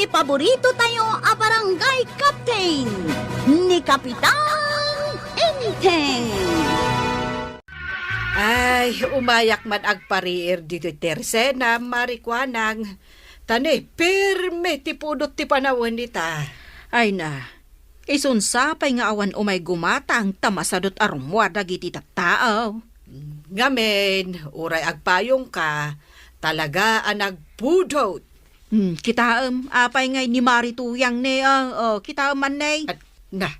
Ti paborito tayo a barangay captain ni Kapitan Enteng. Ay, umayak man agpariir dito tersena, marikwanang. Tani, pirme ti pudot ti panawin nita. Ay na, isunsapay nga awan umay gumatang tamasadot arumwa dagiti tattao. Ngamen, uray agpayong ka, talaga ang nagpudot. Kita apay ngay ni Marituyang ne, kita man ne. At na,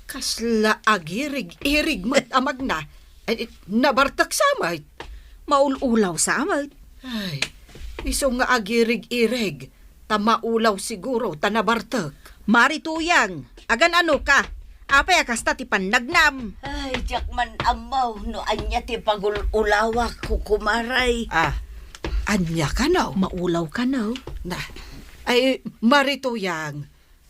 kasla agirig-irig amag na. Ay, nabartak samay. Maululaw samay. Ay, iso nga agirig-irig. Tamaulaw siguro, tanabartak. Marituyang, agan ano ka? Apay akasta ti pannagnam. Ay, jakman amaw, no anya ti pagululawak kukumaray. Anya ka na? Maulaw ka na. Na, ay, Marituyang.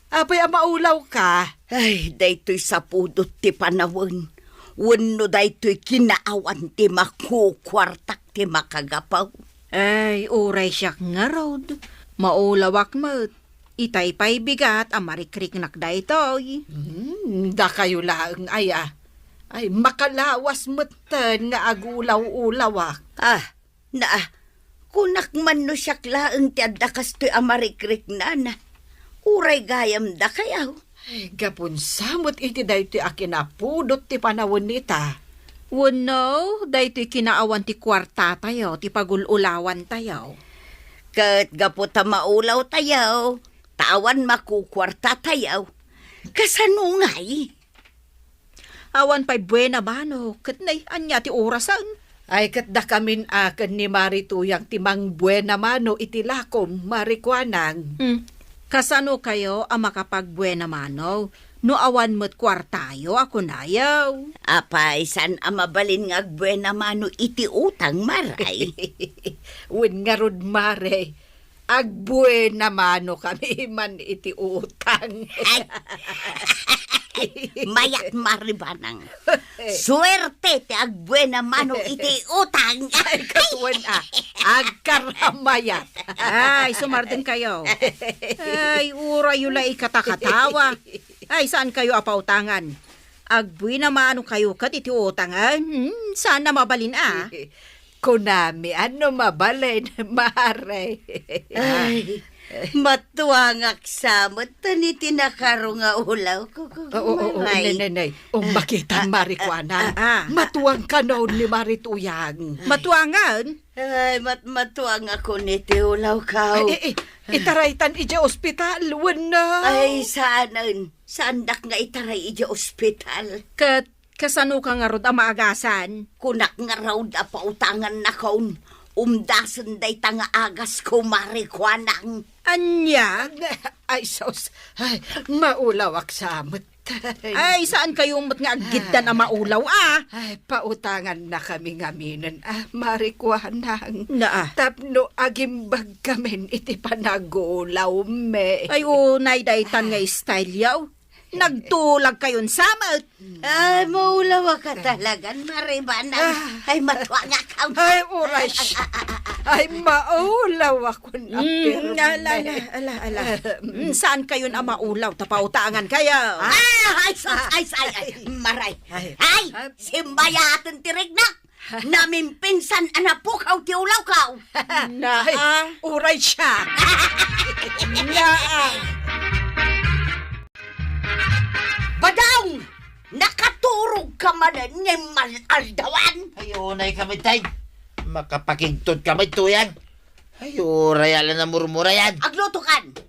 Apay maulaw ka. Ay, daytoy sa pudot ti panawon. Wano daytoy kinaawan ti makukwartak ti makagapaw. Ay, uray siyak nga rod. Maulawak mo't. Itay pa'y bigat ang marikrik nakdaytoy. Da kayo laang ay makalawas matan nga agulaw-ulawak. Kunak man no siyak laang ti addakas to'y amarikrik na. Uray gayam da kayaw. Ay, gapon samot iti daytoy akinapudot ti panawon nita. Wano, daytoy kinaawan ti kwarta tayo, ti pagululawan tayo. Kat gaputa maulaw tayaw, tawan makukwarta tayaw. Kasanungay. Awan pa'y buena mano, kat na'y anya ti orasan. Ay katda kamin akan ni Marituyang timang buena mano iti lakom, marikwanang. Kasano kayo ang makapagbuena mano? No awan mo't kwartayo, ako nayaw. Apay, san amabalin nga agbuena mano iti utang maray. Win nga rod mare, agbuena mano kami man iti utang. Mayat maribanang. Suerte ti agbuena mano iti utang. Ay, katuan agkaramayat. Ay, sumardin kayo. Ay, uray yula ikatakatawa. Ay, saan kayo apautangan? Agbuy na maano kayo kat iti utangan? Saan na mabalin Kunami, ano mabalin, mare. Ay, matuangak samot tani tinakaro nga ulaw ko. Oo, nanay. Makita, marikwana. Matuwang ka noon ni Marituyang. Matuangan? Ay, matuang ako niti ulaw ka. Itaraytan ija ospital, wala. Ay, saan dak nga itaray ija ospital? Kat kasano ka nga rod ang maagasan? Kunak nga raw da pautangan na kaun. Umdasan day tanga agas ko marikwanang. Anya? Ay, sos. Ay, maulawak samot. Ay, saan kayo mat nga agiddan ang maulaw Ay, pautangan na kami ngaminan. Marikwanang. Na Tapno agimbag kamen iti panagulaw me. Ay, unay daytan nga style yaw. Nagtulag kayon samot. Ay, maulawa ka talagan, maribanang. Ay, matuang akaw. Ay, uray siya. Ay, maulaw ako na Ala. Saan kayon ang maulaw? Tapautangan kayo. Ay, maray. Ay, simbayatan tirig na. Namin pinsan anapukaw ti ulaw kaw. Ay, uray siya. Badang! Nakaturog ka manan ng malaldawan. Ay, unay kami tay. Makapakingtod kami tuyang. Ay, urayala na murmura yan. Aglutukan.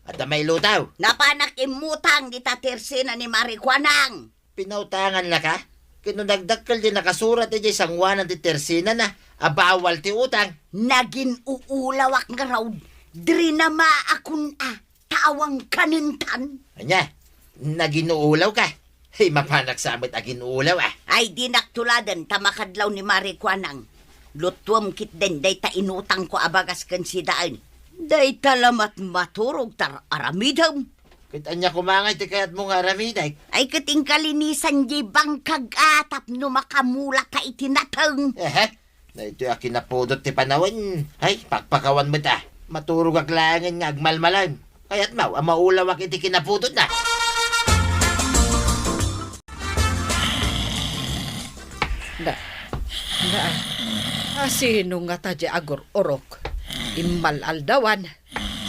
At may lutaw. Napanak imutang di tatersina ni Marikwanang. Pinautangan na ka? Kinunagdakkel din nakasurat di sangwanan di tersina na. Abawal ti utang. Nagin uulawak nga raw. Diri na maakun tawang kanintan. Anya, naginuulaw ka. Ay, mapanak sa amit aginuulaw Ay, di naktuladan tamakadlaw ni Marikwanang. Lutwam kit den day ta inutang ko abagas kan sidaan. Day talamat maturog tar aramidam. Kita niya kumangay ti kayat mong aramiday. Ay kating kalinisan di bangkag atap no makamula ka itinatang. Na ito akin napudot ti panawin. Ay, pakpakawan mo ta. Maturog aglangan nga agmalmalan. Kaya't mau, ang maulawak iti kinapudot na. Sino nga tadya agor orok? Imal aldawan.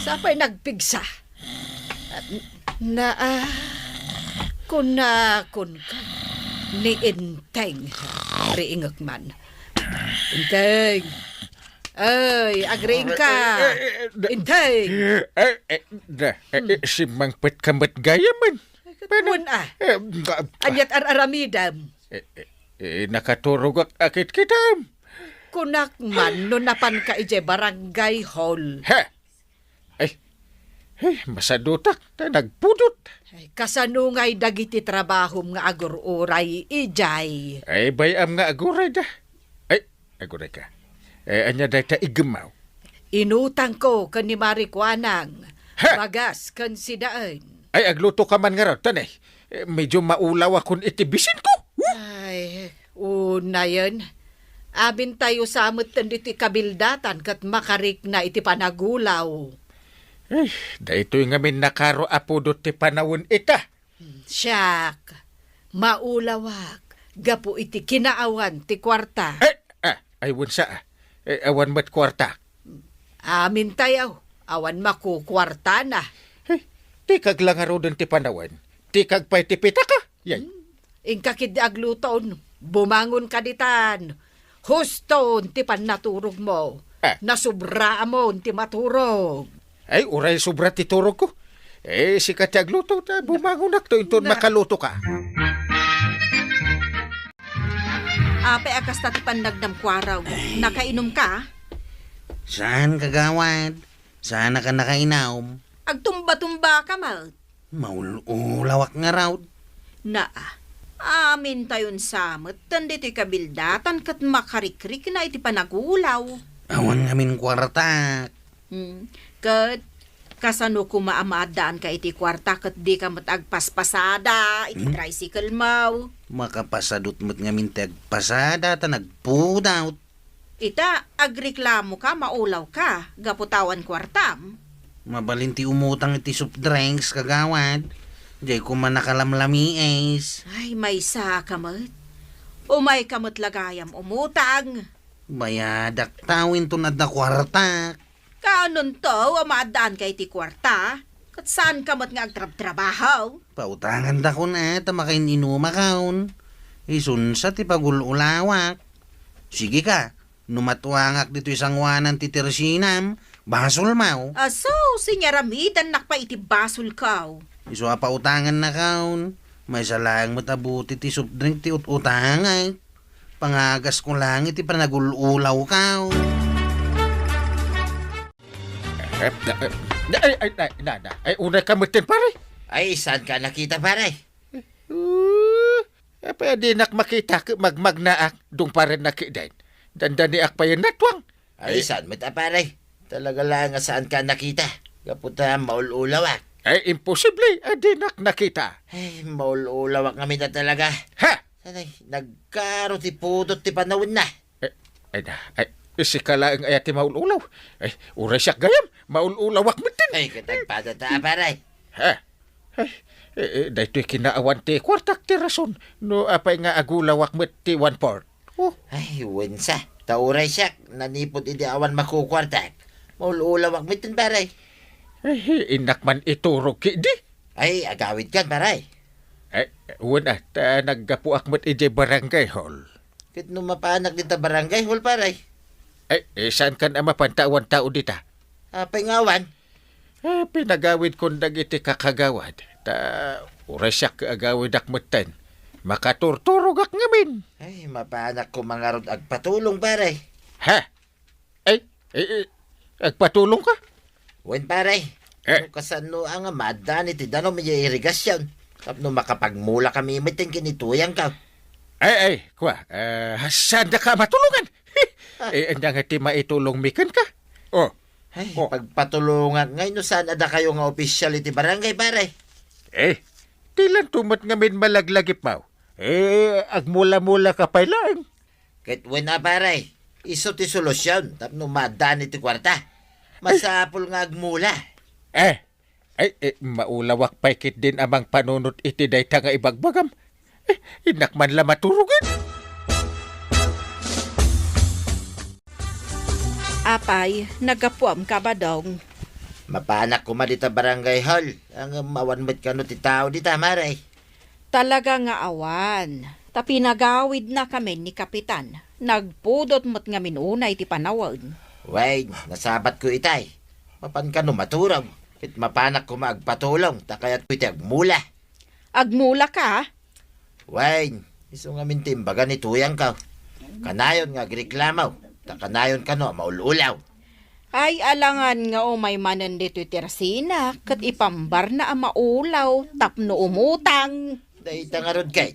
Sapay nagpigsa. Kun ka. Ni Inteng. Riingak man. Inteng. Ay, agring ka. Inteng. Si Mangpet kamat gaya man. Kun Anyat aramidam. Nakaturog akit kitam. Kunak man no napan ka ije barangay hall. Ha? Masadutak na nagpudot. Ay, kasanungay dagiti trabahom nga agor uray ijay. Ay, bayam nga aguray da. Ay, aguray ka. Anya day ta igamaw. Inutang ko kan ni Marikwanang. Ha? Bagas kan si Daan. Ay, agluto ka man nga raw, tanay. Medyo maulaw akong itibisin ko. Ay, una yun. Abin tayo samot diti kabildatan kat makarik na iti panagulaw. Ay, dahito yung ngamin nakaro apudot ti panawon ita. Siyak, maulawak, gapu iti kinaawan ti kwarta. Ay, wunsa. Awan mat kwarta. Amin tayo, awan makukwarta na. Ay, di kag lang aro dun ti panawan. Di kag pa'y ti pitaka. Yan. Ingkakid di agluton, bumangon ka ditan. Huston ti panaturog mo. Nasubra mo ti maturog. Ay, uray sobra ti turog ko. Si kati agluto, bumangon to inton makaluto ka. Apay akas ta ti panagdam kwaraw. Nakainom ka? Saan kagawad? Sana ka nakainom? Agtumba-tumba ka, Mal. Maulawak nga raw. Amin tayon samot, tandito'y kabildatan kat makarikrik na iti panagulaw. Awan ngamin kwarta. Kat, kasano kumaamaadaan ka iti kwarta kat di ka matagpaspasada, iti tricycle mo. Makapasadot mo't ngamin tagpasada ta nagpudaw. Ita, agreklamo ka, maulaw ka, gaputawan kwartam. Mabalinti umutang iti soft drinks kagawad. Diyan ko man nakalamlami es. Ay, may sa kamot. Umay kamot lagayam umutang. Bayadak tawin to na da kwarta. Kanon to, amaadaan kay ti kwarta. Kat saan kamot nga agtrab-trabahaw? Pautangan da ko na tamakain inuma kaon. Isunsa ti pagululawak. Sige ka, numatwangak dito isang wanan ti Tersinam. Basol mau. Aso, sinyaramidan nakpa iti basol kaw. Iso pautangan na kaon. May salang matabuti ti soft drink ti utangay. Pangagas ko lang iti panagululaw kaon. Ay, unay kamutin pare. Ay, saan ka nakita, pare? Pwede nak makita magmagnaak dung pare nakidain. Dandani ak pa yan natwang. Ay, saan mo ta, pare? Talaga lang nga saan ka nakita. Kaputa, maululawak. Ay, imposible. Adi nak nakita. Ay, maululawak kami na talaga. Ha? Sanay, nagkaro ti pudot ti panawin na. Si kalaang ayati maululaw. Ay, uray siyak gayam. Maululawak mo din. Ay, katagpada ta, pare. Ha? Ay, dahito'y kinaawan ti kwartak ti rason. No, apay nga agulawak mo ti 1/4. Oh. Ay, wensa. Tauray siyak. Nanipod idi awan makukwartak. Maululawak mo din, pare. Ay, inakman iturog ki di. Ay, agawid kan, pare. Ay, wala. Naggapuak mo't ije barangay hall. Kit no mapanak dita barangay hall, pare. Ay, saan ka na mapantawan tao dita? Pengawan. Pinagawid kong dagiti kakagawad. Uray siya kaagawid akmutan. Makaturturog ak ngamin. Ay, mapanak ko mga rod agpatulong, pare. Ha? Ay, agpatulong ka? Wen, pare. Ano kasano ang amadan iti dano may irigasyon. Tapno makapagmula kami mitin kinituyang ka. Ay, saan na ka matulungan? Andang iti maitulong mikan ka? Oh. Ay, pagpatulungan. Ngayon saan ada kayo nga opisyal iti barangay, pare? Tilan tumat ngamin malaglagip mo. Agmula-mula ka pa lang. Kahit wala, pare. Iso ti solusyon. Tapno madan iti kwarta. Masapol nga agmula. Maulawak paikit din amang panunot iti dayta nga ibagbagam. Inak man la maturugan. Apay, nagapuam ka ba dong? Mapanak ko dita barangay hall. Ang mawanmat ka no ti tao dita, maray. Talaga nga awan. Tapi nagawid na kami ni Kapitan. Nagpudot mo't nga minunay ti panawag. Wait, nasabat ko itay. Mapan ka no maturag. Kit mapanak ko maagpatulong. Takayat ko iti agmula. Agmula ka? Wait, iso nga mintimbaga ni tuyang ka. Kanayon nga agreklamaw. Takanayon ka no, maululaw. Ay alangan nga may manan dito Teresina. Kat ipambar na ang maulaw. Tapno umutang. Dahita nga rod kay.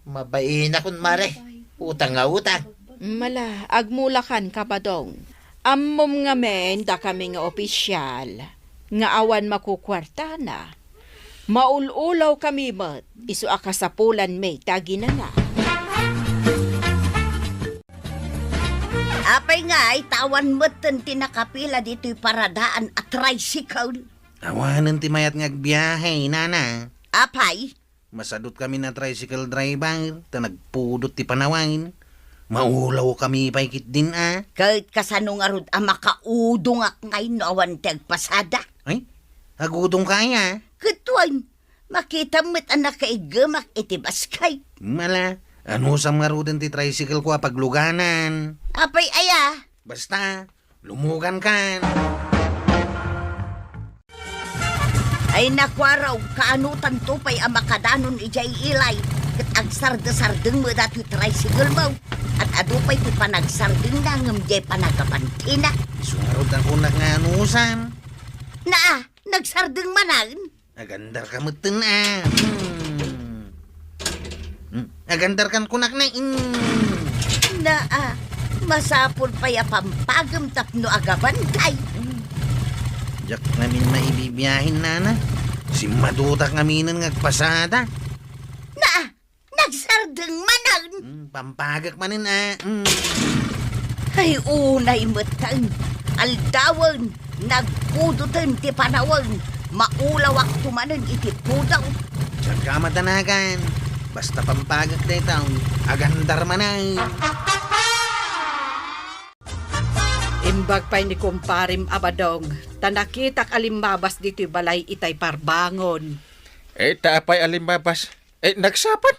Mabain akong mare. Utang nga utang. Mala, agmulakan ka ba dong? Ammom nga men, da kami nga opisyal. Nga awan makukwarta na. Maululaw kami mat. Isu akasapulan may tagi na nga. Apay nga ay tawan mo't tinakapila dito'y paradaan at tricycle. Awanan ti mayat nga agbiyahe, nana. Apay, Masadot kami na tricycle driver, ta nagpudot ti panawangin. Maulaw kami paikit din kahit kasano nga rod ang makaudong ak ngayon no awan ti agpasada. Ay, agudong kaya. Katuan, makita mo't anak kaigamak itibaskay. Mala, ano sa nga roden ti tricycle ko pagluganan. Apay aya, Basta, lumugan kan. ay nakwaraw kaanutan tupay ang makadanon ijay ilay. Kat agsarda-sardeng mo dati tricycle mo. At adupay ti panagsardeng na ngam jay panagapantina. Sungarod ako na nga anusan. Na, nagsardeng manan. Agandar ka mutin Agandar kan kunak na Na, masapol pa ya pampagam tapno agabantay. Jak namin maibibiyahin nana. Si madutak ngaminan ngagpasada. Na, nagsardeng manan. Pampagak manin Ay unay matang. Aldawan, nagpudutan ti panawan. Maulawak tumanan iti pudaw. Jak ka matanagan. Basta pampagak na itaw. Agandar manay. Imbag pa'y ni kumparim abadong, tanakitak alimbabas dito'y balay itay parbangon. Tapay alimbabas. Nagsapan.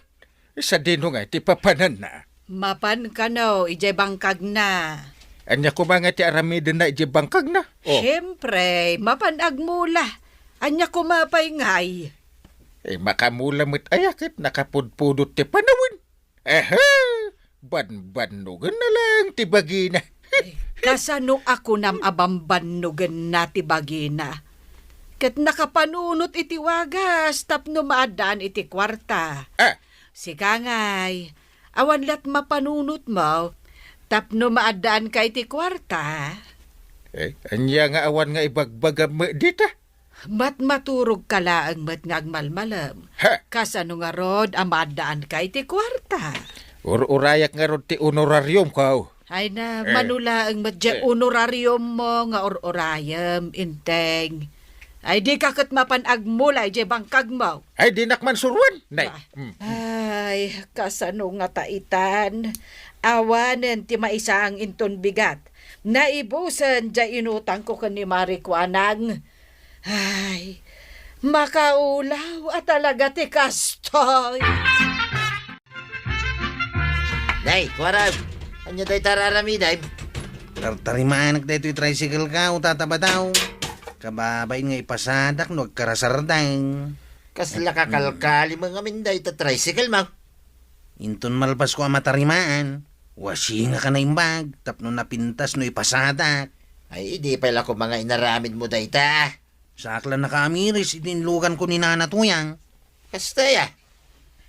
Sa dino nga, ti papanan na. Mapan ka no, ijay bangkag na. Anya ko mga ti aramidin na ijibangkag na. Siyempre, mapanag mula. Anya kumapay ngay. Makamula mo't ayakit, nakapudpudot ti panawin. Ban-banugan na lang ti bagina. Kasano ako nam abambanugan na ti bagina. Kat nakapanunot iti wagas, tapno maadaan iti kwarta. Sika ngay, awan lat mapanunot mo, tapno maadaan ka iti kwarta. Anya nga awan nga ibagbagam mo dita. Mat maturog ka laang mat ngagmalmalam. Kasano nga rod, amadaan ka iti kwarta. Urayak nga rod ti honorarium ko. Ay na, manula ang madya honorarium mo nga orayam, inteng. Ay di kakot mapanag mula, di bangkag mo. Ay di nakman surwan. Nay. Ay, kasano nga taitan. Awanen ti maisa ang inton bigat. Naibusan dya inutang ko ni Marikwanang. Ay, makaulaw at talaga ti kastoy. Nay, kwarab. Anya day tararamiday. Tartarimanak dito yung tricycle ka o tatabataw. Kababain nga ipasadak no agkarasardang. Kasla kakalkali mga minday ta tricycle mo. Inton malpas ko ang matarimaan. Wasi nga ka na imbag. Tapno napintas no ipasadak. Ay, di pala ko mga inaramid mo day ta. Sakla na kaamiris, itinlugan ko ni Nana Tuyang. Kasta ya.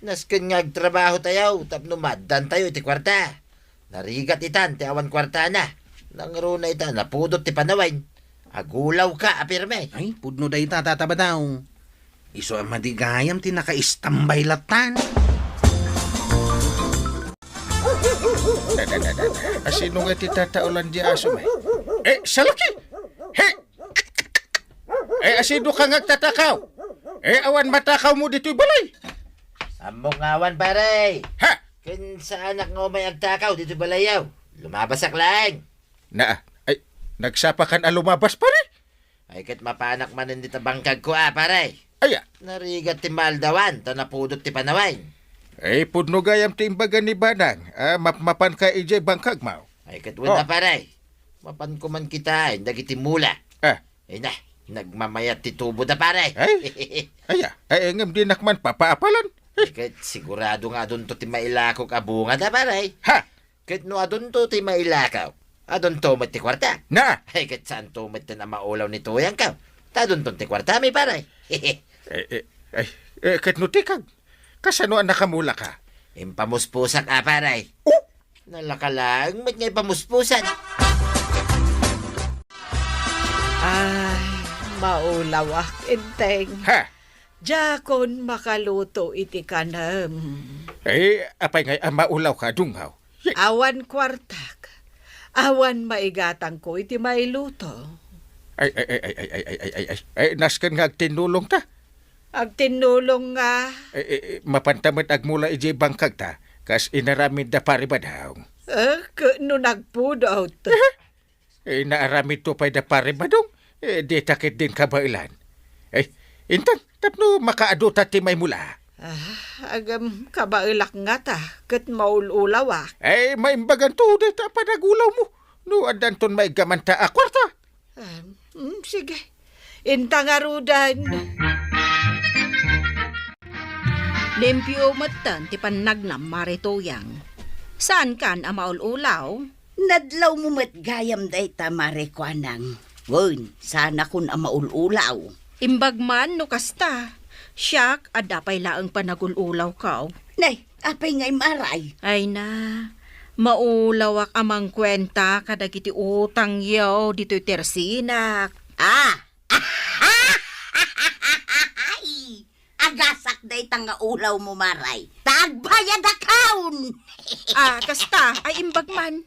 Nasken nga agtrabaho tayo. Tapno madan tayo iti kwarta. Narigat itan, ti awan kwarta na. Nangro na itan, napudot ti panawain. Agulaw ka, apirme. Ay, pudno day tatabataw. Iso ang madigayam ti naka-istambay latan. Sino nga ti tataulan di aso may? Salaki! Asido ka ngagtatakaw. Awan matakaw mo dito'y balay. Among awan, pare. Ha? Kinsa anak nga may agtakaw dito balayaw. Lumabas ak laing. Nagsapakan lumabas pare. Ay kat mapanak man hindi ta bangkag ko pare. Aya. Narigat ti maldawan, ta napudot ti panawain. Pudno gayam ti imbagan ni Banang. Mapan ka ijay bangkag mau. Ay kat wala pare. Mapan ko man kita, dagiti mula. Ay na, nagmamayat ti tubo da pare. Aya. Ngam di nakman papaapalan. Ay kat sigurado nga adun to ti mailakaw abunga da pare. Ha? Kat no adun to ti mailakaw. Adun to mat ti kwarta. Na. Ay kat saan to mat na maulaw ni tuyang ka. Tadun to ti kwarta mi pare. Kat nutikag. Kasano ang nakamula ka? Impamuspusak pare. Oh! Nalakalang, mat nga'y pamuspusan. Ay, maulawak, inteng. Ha? Jakon makaluto iti kanam. Apay ngay maulaw ka dungaw. Awan kwartak. Awan maigatang ko iti mailuto. Naskan nga tinulong ta. Agtinulong nga. Mapantamad agmula ijay bangkag ta. Kas inaramid da pari ba daw? No nagpudot. Naaramid to pa'y da pari ba dong? Di takit din kabailan. Intang, tapno makaado ta ti may mula. Agam kabailak nga ta. Kat maululawak. May imbagan to, di ta panagulaw mo. No, adanton may gamanta akwarta. Sige. Intang arudan. Limpyo matan ti panagnam maritoyang. Saan kan ang maululaw? Nadlaw mo mat gayam day tamare ko anang. Gun, sana kun ang maululaw. Imbagman no kasta. Siyak, adapay laang panagululaw kao. Nay, apay ngay maray. Ay na, maulawak amang kwenta kadagiti utang yaw dito'y tersinak. Agasak day tanga ulaw mo maray. Tagbayad akaun. Kasta, ay imbagman.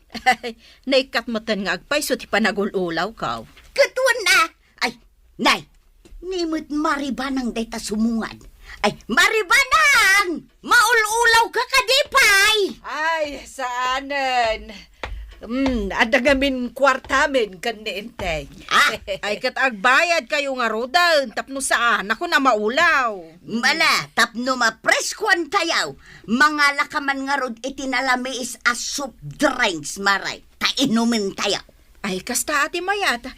Naikat matan nga agpay so ti panagululaw kao. Katuan na. Ay, nay, nimut maribanang day ta sumungan. Ay, maribanang! Maululaw ka kadipay! Ay, saanan? Adagamin kwartamin kan ni inteng. Ay kat agbayad kayo nga rodan, tapno saan ako na maulaw. Mala, tapno mapreskwan tayaw. Mga lakaman nga rod itinalamis as soup drinks maray. Ta inumin tayaw. Ay kasta ati mayat.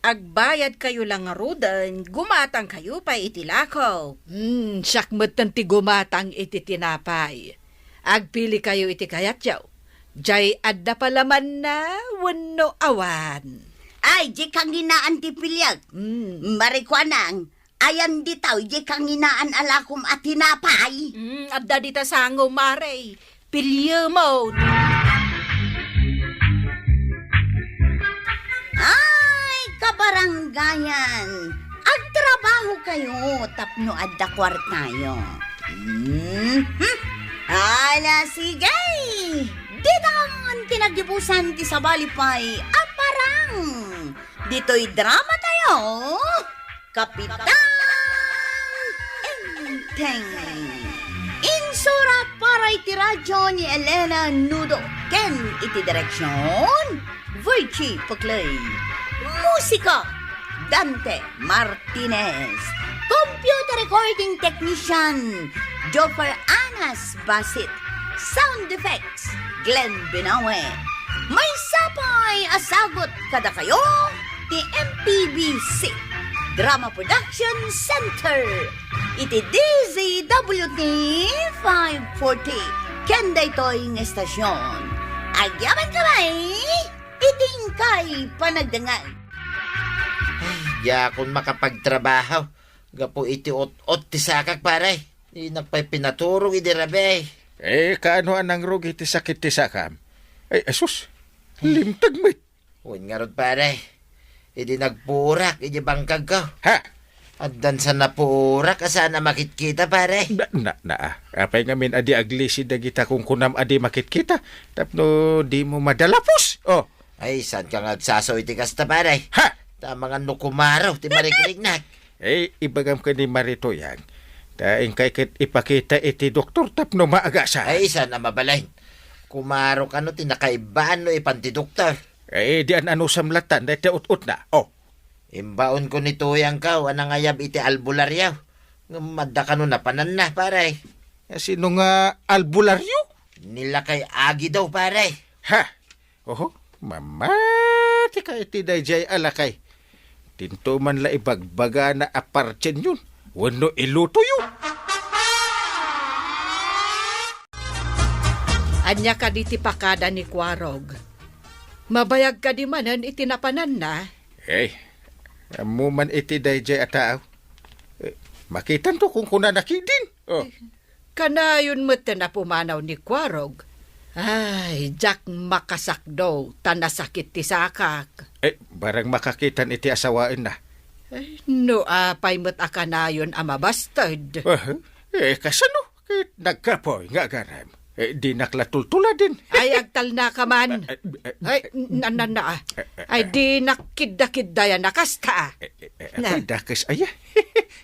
Agbayad kayo lang nga rodan, gumatang kayo pa itilakaw. Sakmat ng tigumatang iti tinapay. Agpili kayo iti kayat yaw. Jay adda palaman na wano awan. Ay, di kang ginaan ti pilyag. Marikwanang, ayan di tao, di kang ginaan alakom at tinapay. Adda dita sango maray. Pilyo mo. Ay, kabaranggayan. Agtrabaho kayo, tapno adda kwartayo. Ala, sige. Dito ang tinagibusan ti sabalipay, aparang. Dito'y drama tayo. Kapitan Enteng. Insurat para iti radyo ni Elena Nudo. Ken iti direksyon, Virgie Paclay. Musika, Dante Martinez. Computer recording technician, Joffer Anas Basit. Sound effects, Glenn Binawe. May sapay asagot kada kayo, ti MPBC Drama Production Center. Iti DZWT 540. Kenda ito'y estasyon. Agyaman kamay, iting kay panagdangan. Ya kung makapagtrabaho, gapo iti ot ti sakak pare. Di nagpay pinaturong idirabe. Kaano anang rugi ti sakit ti sakam? Asus, limtag mit. Huwag nga rod pare. Idi nagpurak, idi bangkag ko. Ha? Addan sa napurak, asana makitkita pare. Apay ngamin adi aglisi dagita kung kunam adi makitkita. Tapno di mo madalapos. Ay, saan ka ngagsaso iti kasta pare? Ha? Mga nukumaraw, ti marikirignak. Ibagam ka ni Marito yan. Daing kay kit ipakita iti doktor tapno maaga sa. Ay, isa na mabalain. Kumaro ka no, tinakaibaan no ipanti doktor. Di ano samlatan, dahil ut-ut na. Oh, Imbaon ko ni Tuyang ka, anang ayab iti albularyaw. Ngamadda ka no napanan na, paray. sino nga albularyo? Nila kay Agi daw, paray. Ha? Oho, mamati ka iti dayjay alakay. Tinto man la ibagbaga na apartyen yun. Wano iluto yun. Anya ka di ti pakada ni Kwarog. Mabayag ka di manan itinapanan na. Amo man iti dayjay ataaw. Makitan to kung kuna nakidin. Oh. Kanayon mo't na pumanaw ni Kwarog. Ay, Jack makasakdo, tanasakit ti sakak. Barang makakitan iti asawain na. Ay, no, apay mo't akanayon amabastard. Kasano? Nagkapoy nga garam. Di naklatultula din. Ay, agtal na ka man. Ay, ay, di nakidda-kiddayan nakasta. Akidakas aya.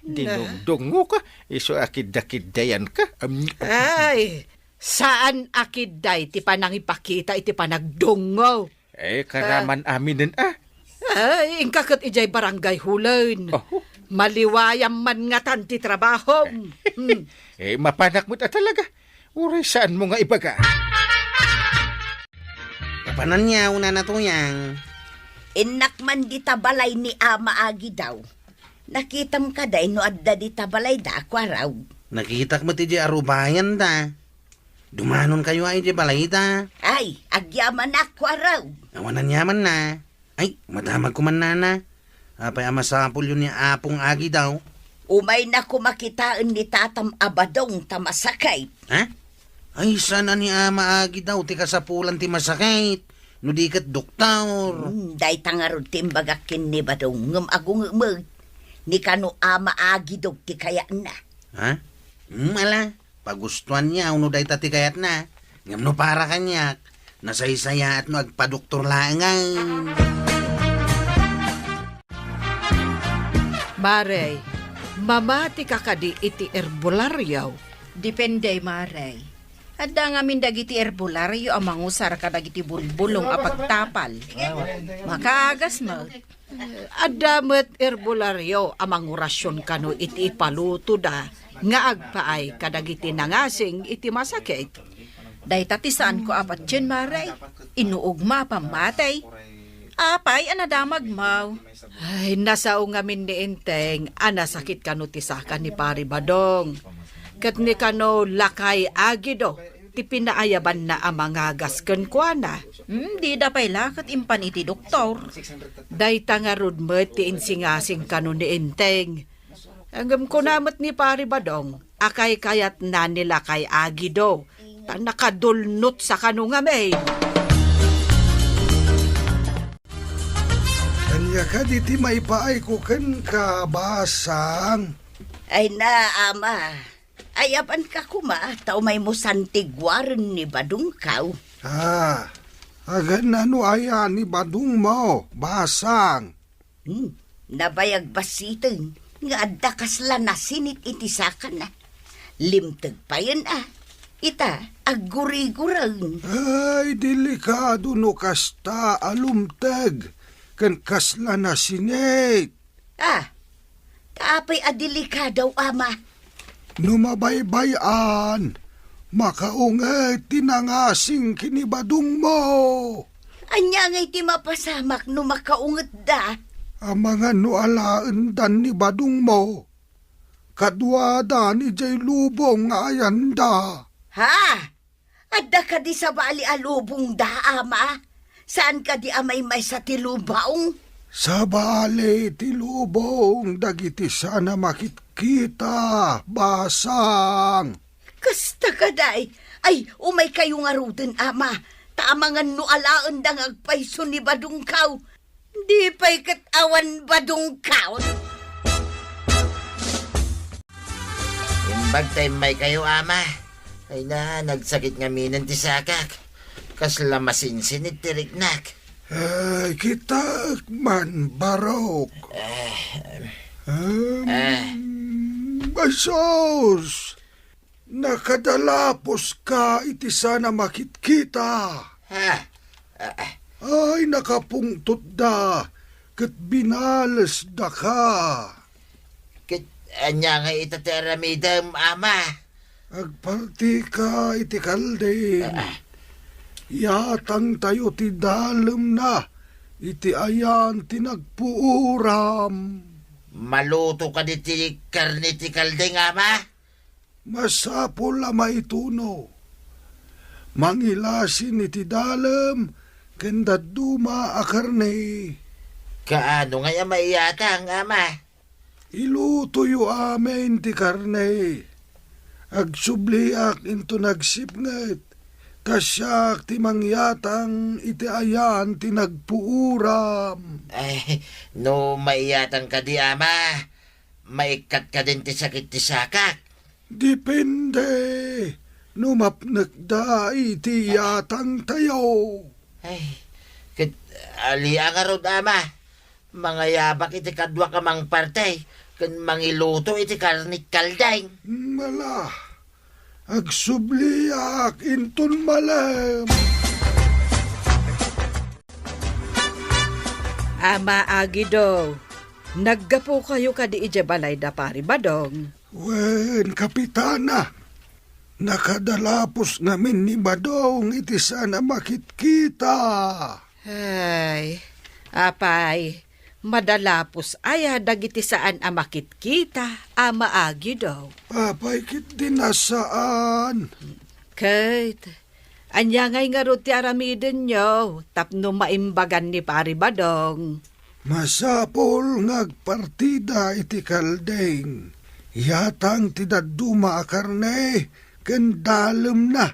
Dinungdungo ka. Iso akidakiddayan ka. Ay, saan akidday ti panang ipakita iti panagdungo? Karaman aminin Ay, ingkakot ijay barangay hulen. Maliwayam man nga tanti trabaho. Mapanak mo ta talaga. Uray saan mo nga ibaga? Kapanan niya, una na Tuyang. Inak man di tabalay ni Ama Agi daw. Nakitam ka day no adda di tabalay da Kwaraw. Nakitak mo ti di arubayan da. Dumanon kayo ay di balay da. Ay, agyaman na Kwaraw. Nawanan yaman na. Ay, madamag ko man nana. Apay amasapol yun ni Apong Agi daw. Umay na kumakitaan ni Tatam Abadong tamasakay. Ha? Ay, sana ni Ama Agi daw, ti kasapulan ti masakit. No di kat doktor. Day tangarod timbagakin ni Badong ngam agung umag. Ni kano Ama Agi daw ti kaya na. Ha? Ala, pagustuhan niya, uno day tati kayat na. Ngam no para kanyak. Nasaysaya at no agpadoktor langan. Maray, mamati ka kadi iti erbularyaw. Depende, Maray. Adda nga min dagiti erbularyo ang mangusar ka dagiti bulbulong a pagtapal. Makaagas mo. Adamet erbularyo amang orasyon kano iti ipaluto da nga agpaay kadagiti nangasing iti masakit. Day tatisaan ko apat dyan, Maray. Inuugma pamatay. Apay, anadamag mau. Ay, nasao ngamin ni Inteng, anasakit kano ti saka ni Pari Badong. Kat ni kano lakay agido, ti pinaayaban na amangagas ken kuana. Di da pay lakat impan iti doktor. Day tangarod mo ti insingasing kano ni Inteng. Anggam ko namat ni Pari Badong, akay kayat na nila kay agido, tan nakadulnot sa kano nga may. Kanya ka diti maipaay ko ken kabasang. Ay na, Ama. Ayapan ka kuma, tao may musantigwaran ni Badong kaw. Agan na no aya ni Badong mo, basang. Nabayag basitin, nga adda kasla na sinit itisakan na. Limtag pa yan Ita, aguri-gurang. Ay, delikado no kasta alumtag. Kan kasla na sinit. Taapay adelikadaw, Ama. Numabaybayan, makaungay tinangasing kinibadong mo. Anya ngay ti mapasamak no makaunget da. Ang mga nualaan dan ni badong mo. Kadwada ni jay lubong nga ayan da. Ha? Adda ka di sa bali alubong da, Ama? Saan ka di amay may sa tilubaong? Sa bali tilubong dagiti sana makitkita, basang. Kasta ka day. Ay, umay kayo nga ruten, Ama. Taamangan no alaan dang agpayso ni Badong kaw. Di pa'y katawan Badong kaw. Imbag tayo may kayo, Ama. Ay na, nagsakit nga minan ti sakak. Kasla masinsinit ti riknak. Kita man barok. Basos! Nakadalapos ka iti sana makit kita. Ha? Ay, nakapungtot da. Kat binales da ka. Anya nga itateramidam, ama. Agparti ka iti kalding. Yatang tayo ti dalem na. Iti ayan tinagpuuram. Maluto ka di ti karni ti kalding, ama. Masapol la maituno. Mangilasin iti dalem. Kendat duma akarne. Kaano nga maiyatang, ama? Iluto yu amin ti karne. Agsubliak into nagsipnget. Kasyak ti mangyatang iti ayan ti nagpuuram. Ay, no maiyatang ka di, ama. Maikat ka din ti sakit ti sakak. Depende. Numapnek da iti yatang tayo. Ay, aliya nga rod, ama. Mga yabak iti kadwa ka mang partay, kan mangiluto iti karnik kalday. Mala. Agsubliak inton malam. Ama Agido, naggapo kayo kadi ija balay da pari badong. Wen, kapitana. Nakadalapos namin ni Badong iti sana makitkita. Ay, apay, madalapos aya dagiti saan amakit kita, ama Agido. Papay kit dinasaan. Kate, anya ngay nga ro ti aramiden nyo, tapno maimbagan ni pari badong. Masapol ngagpartida iti kaldeng. Yatang ti daduma akarne, kendalem na.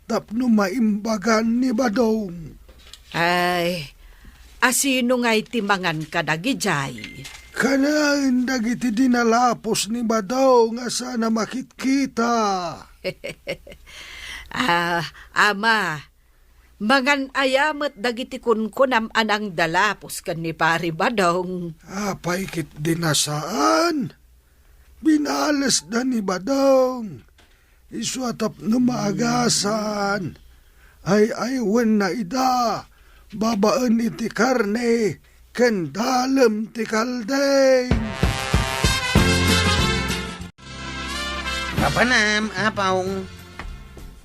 Tapno maimbagan ni Badong. Ay, asino ngay timangan kadagijay? Kanain dagiti dinalapos ni Badong asa na makitkita. Ama, mangan ayamet dagiti kunkunam anang dalapos kan ni pari badong. Apay kit dinasaan. Binales da ni Badong. Isuatap no maagasan. Ay aywan na ida. Babaan iti karne. Kendalem ti kaldeng. Kapanam, apawng.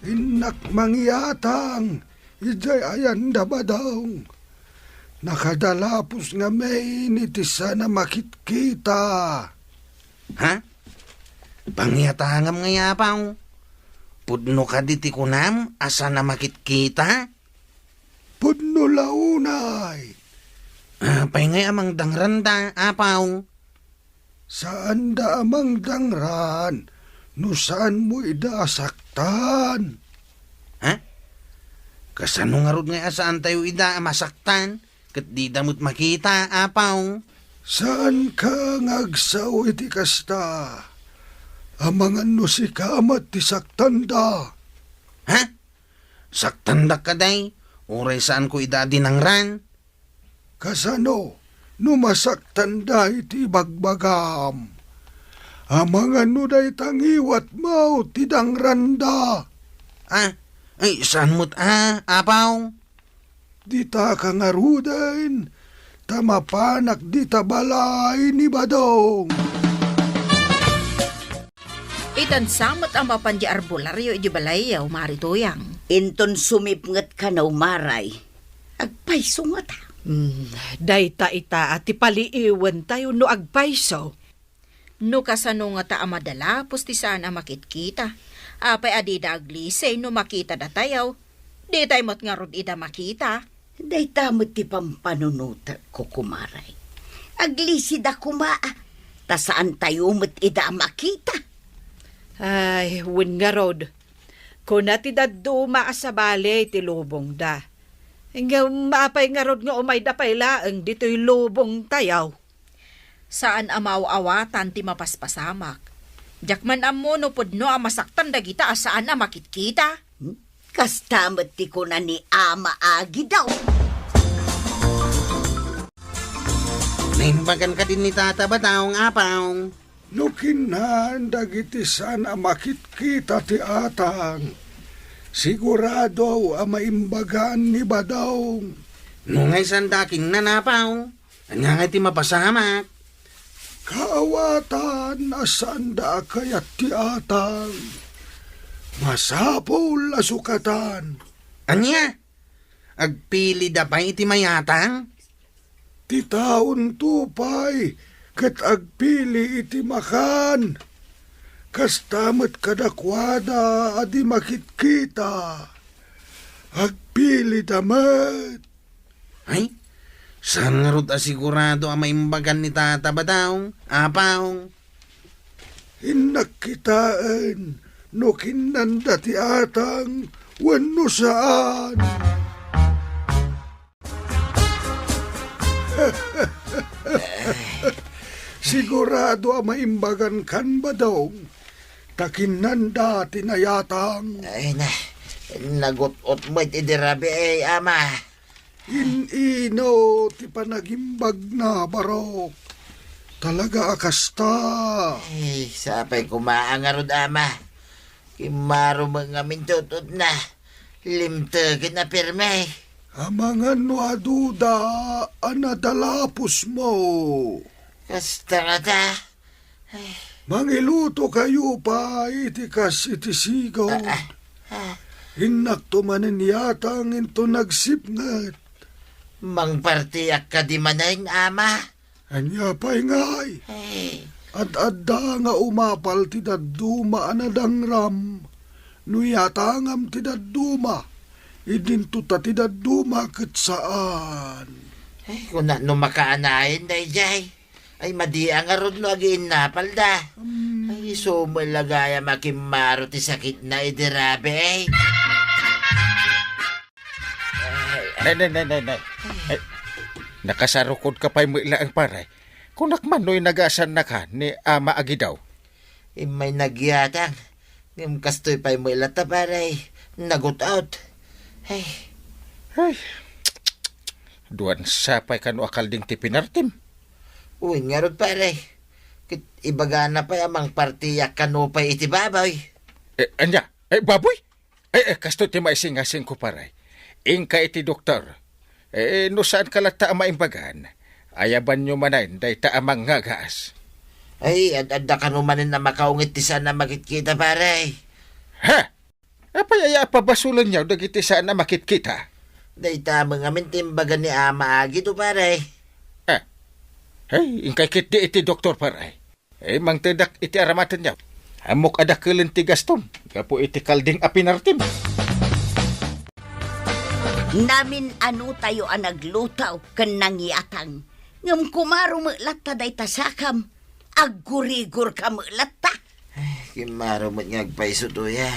Inak mangyatang. Ijay ayan da Badong. Nakadalapos nga may iti sana makitkita. Ha? Pangyatangam nga yapaw. Pudno ka diti kunam, asa na makitkita? Pudno launay. Apay ngay amang dangranda, apaw. Saan da amang dangran? No saan mo idasaktan? Ha? Kasano nga rod nga asaan tayo ida masaktan? Kat di damot makita, apaw. Saan ka ngagsaw iti kasta? Amangan no si kamat ti saktanda. Ha? Saktandak ka day? Uray saan ko idadi ng ran? Kasano? Numasaktanda iti bagbagam. Amangan no day tangiwat mo ti dangranda. Ah, ay saan mo't apaw? Dita ka nga ruden. Tamapanak dita balay ni Badong. Itan samot ang mapandi arbularyo iti balayaw, marituyang. Inton sumipnget ka na umaray. Agpayso nga ta. Dayta ita at ipaliiwan tayo no agpayso. No kasano nga ta amadala, pusti sana makitkita. Apay adida aglisay no makita da tayaw. Di tayo mo't nga rod ida makita. Day tamot ti pampanunuta ko kumaray. Aglisid ako maa. Ta saan tayo mo't ida makita? Ay, win nga rod. Kung natidad duma sa bale, ti lubong da. Nga maapay nga rod nga umay da pailaang dito'y lubong tayaw. Saan amaw-awatan ti mapaspasamak. Jakman amo no pudno amasaktan dagita asaan na makitkita. Kastamot ti ko na ni Ama Agi daw. Naimbagan ka din ni Tata Bataong apaw. Nukinan dagiti sana makit kita ti atang. Sigurado ang maimbagan ni Badong. Nungay sandaking nanapaw. Anya nga ti mapasamak. Kaawatan asanda kayat ti atang. Masapol asukatan. Anya? Agpili da pa iti mayatang? Ti taon tupay ket agpili iti makan. Kastamet kadakwada adi makitkita. Agpili damet. Ay, saan nga rod asigurado ang maimbagan ni Tata Bataong apaw? Inakitaan no kinanda ti atang wenno saan. Sigurado ang maimbagan kan Badong. Takinanda tinayatang. Ay na, nagutot mo iti dirabi ama. Inino ti panagimbag na barok. Talaga akasta. Ay, sapay kumaangarod ama. Kimaro mga mintutod na. Limtagin na pirme. Amangan no aduda anadalapos mo. Kasta nga ta. Mangiluto kayo pa itikas iti sigaw. Hinaktumanin yatang into nagsipngat. Mang partiyak ka di manay ama. Anya pa'y ngay. Ay, At adda nga umapal ti dadduma anadangram. No yatangam ti dadduma. Idinto ta ti dadduma ket saan. ay kung na makaanayin day jay. Ay madiang nga rod no agiin napal da. Ay sumalagaya makimaro ti sakit na idirabe eh. Nay. Ay, nakasarukod ka pa'y mo ilaang paray. Kung nakmano'y nagasan na ka ni Ama Agidaw. May nagyatang. Ngam kastoy pa'y mo ilata paray. Nagot out. Ay, Duwan sapay ka no akalding ti pinartim. uy nga rod paray. Kit ibagana pa amang partiyak kanupay iti baboy. Anya? Baboy? Kasto ti maisingasing ko paray. Ingka iti doktor. No saan kalata ang maimbagan? Ayaban nyo manayin day ta amang ngagas. Ay, adda kanumanin na makaungit ti sana makitkita paray. Ha? Apayaya pa basulan niyaw dagiti saan na makitkita? Day tamang amin timbagan ni Ama Agi to paray. Ingkay kiti iti doktor paray. Mang tedak iti aramatan niyaw. Amok adakilen ti gastom. Kapo iti kalding apinartim. Namin ano tayo ang naglutaw kan nangyatang. Ngam kumaro meklat ta day tasakam. Agurigur ka meklat ta. Kimaro mo't ngagpaiso to ya.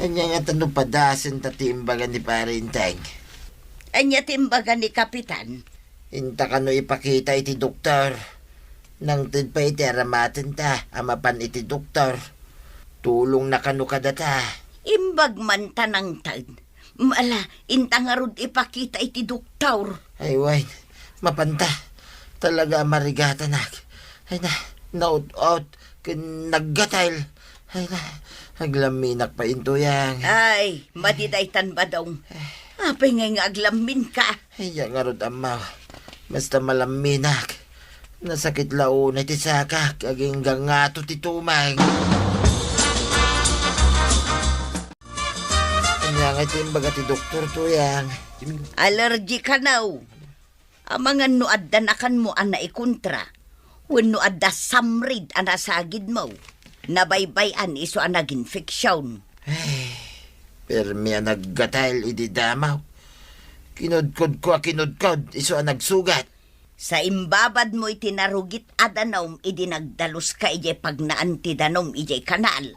Anya nga tanong padasin ta timbagan ni Parinteng. Anya timbagan ni Kapitan. Inta ka no ipakita iti doktor. Nang tid pa iti aramatin ta. Amapan iti doktor. Tulong na kano kadata. Imbag man tanang tad. Mala, intangarod ipakita iti doktor. Ay way, mapanta. Talaga marigata na. Ay na, naut-out. Naggatayl. Ay na, aglaminak pa into yang. Ay, madidaytan ba daw? Apay nga aglamin ka. Ay, yang arod ama. Basta malaminak. Nasakit launay ti saka. Kaging gangato ti tumang. Kanya nga timbaga ti doktor to yang. Allergy ka now. Ang mga nuadda na kan mo ang naikontra. When nuadda samrid ang nasagid mo. Nabaybayan iso ang nag-infeksyon. Pero miya naggatayl ididamaw. Kinudkod ko kinudkod. Iso ang nagsugat. Sa imbabad mo itinarugit adanom idinagdalos ka ijay pagnaan ti danom ijay kanal.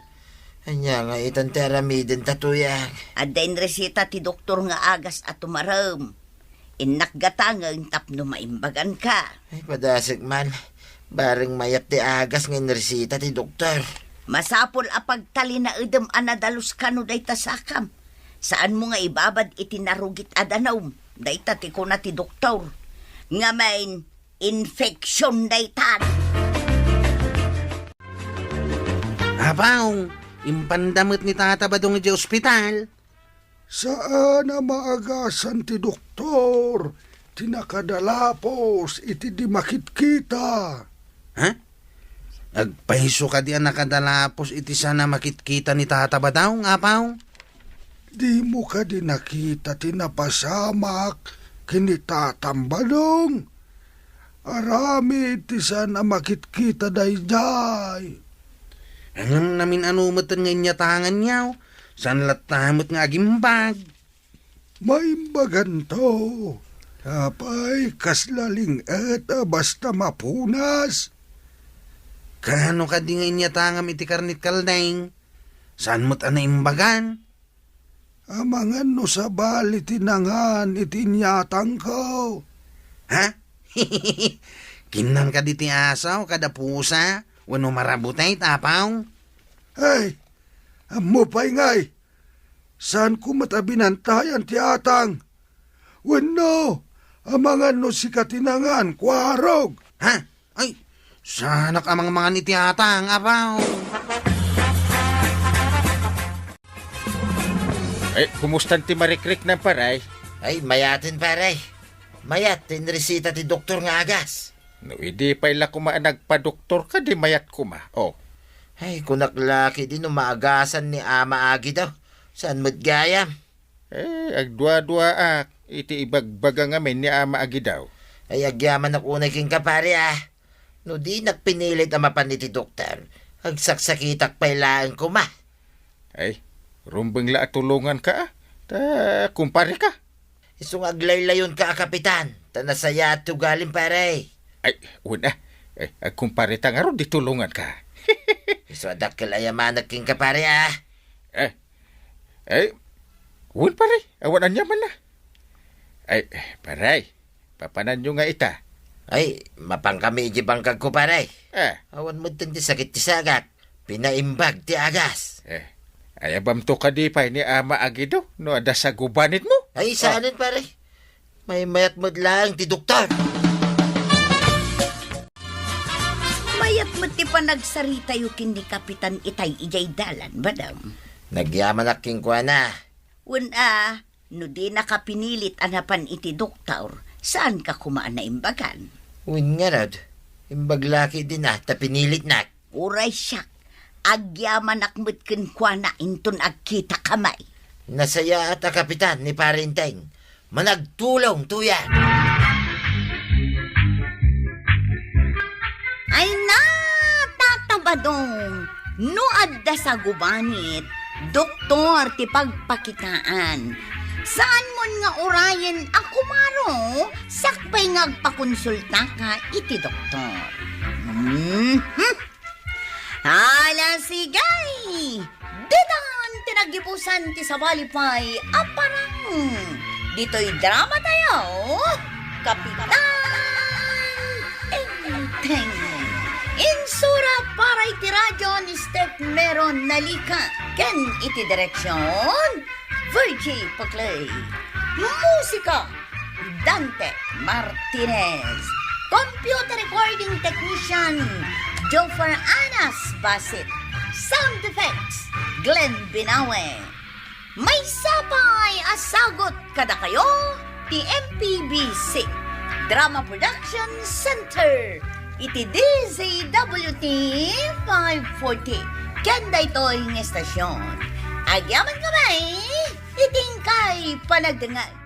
Kanya nga itanteramidin tatuyang. Adain resita ti doktor nga agas at tumaram. Inakgatangang tapno maimbagan ka. Ay, padasig man. Baring mayat ti agas ng resita ti doktor. Masapol apagtali na edem anadalos kano day tasakam. Saan mo nga ibabad itinarugit adanom? Day tatiko na ti doktor. Nga main, infection daytan. Apaw, impandamot ni Tata Badong iti ospital. Saan na maagasan ti doktor? Tinakadalapos iti di makitkita. Ha? Agpahiso ka di ang nakadalapos iti sana makitkita ni Tata Badong, apaw? Di mo ka di nakita tinapasamak kini tatambadong. Arami iti sana makitkita dayjay. Ang namin anumatan nga inyatangan niyaw. San latamot nga agimbag. May baganto. Apay kaslaling et basta mapunas. Kano ka di nga inyatangam iti karnit kaldaing? Saan mo't imbagan? Amangan no sa bali tinangan itinyatang ko. Ha? Kinang ka di ti asaw kada pusa? Wano marabutay tapaw? Ay, amo pa'y ngay. Saan ko matabinantayan ti atang? Wano, amangan no si katinangan, kwarog. Ha? Ay, sanak amang mga ni ti atang, apaw. Ay, kumustan ti marikrik ng paray? Ay, mayatin paray. Mayat, tinresita ti doktor nga agas. No, hindi pa ila kuma nagpa-doktor ka, di mayat kuma. Oh, Ay, kunaklaki din umaagasan ni Ama Agi daw. Saan mo't gayam? agdwa-dwa iti ibagbaga ngamin ni Ama Agi daw. Ay, agyaman ako unay king kapare No di nagpinilit ang mapan ni ti doktor. Agsaksakitak pailaan ko ma. Ay, rumbeng la at tulungan ka. Ta, kumpare ka. Isong aglaylayon ka, kapitan. Tanasaya at tugalin pare. Ay, una. Ay, kumpare ta nga ron, di tulungan ka. Iso adak kalayaman king kapare Wun pare, awan anya man na. Ay, paray, papanan nyo nga ita. Ay, mapang kami bangkag ko pare. Ah, Awan mo din ti sakit ti sagat. Pinaimbag ti agas. ayabam to ka di pa ni Ama Agi daw, no ada sa gubanit mo. Ay, saanin pare? May mayat mo lang ti doktor. Mayat mo ti pa nagsarita yu kini Kapitan Itay ijay dalan, badam. Nagyaman aking kwa na. Una, no di nakapinilit anapan iti doktor, saan ka kumaan na imbagan? Uwin nga rod. Imbaglaki din tapinilit na. Uray siya, agyaman akmut kwa na inton agkita kamay. Nasaya at kapitan ni Parinteng. Managtulong tuyan. Ay na, tatabadong, no adda sa gubanit, doktor ti pagpakitaan. Saan mo nga orayen ako maro, sakpay nga agpakonsulta ka iti doktor. Hala sigay, didan tinagipusan ti sabalipay, aparang, dito'y drama tayo, Kapitan Enteng. Insura para iti radyo ni Step Meron Nalika. Ken iti direksyon, Virgie Paclay. Musika, Dante Martinez. Computer recording technician, Joffer Anas Basit. Sound effects, Glenn Binawe. May sapay asagot kada kayo, TMPBC Drama Production Center. Iti DZWT 540. Kanda ito'y ng estasyon. Agyaman kamay, itingkay panagdangan.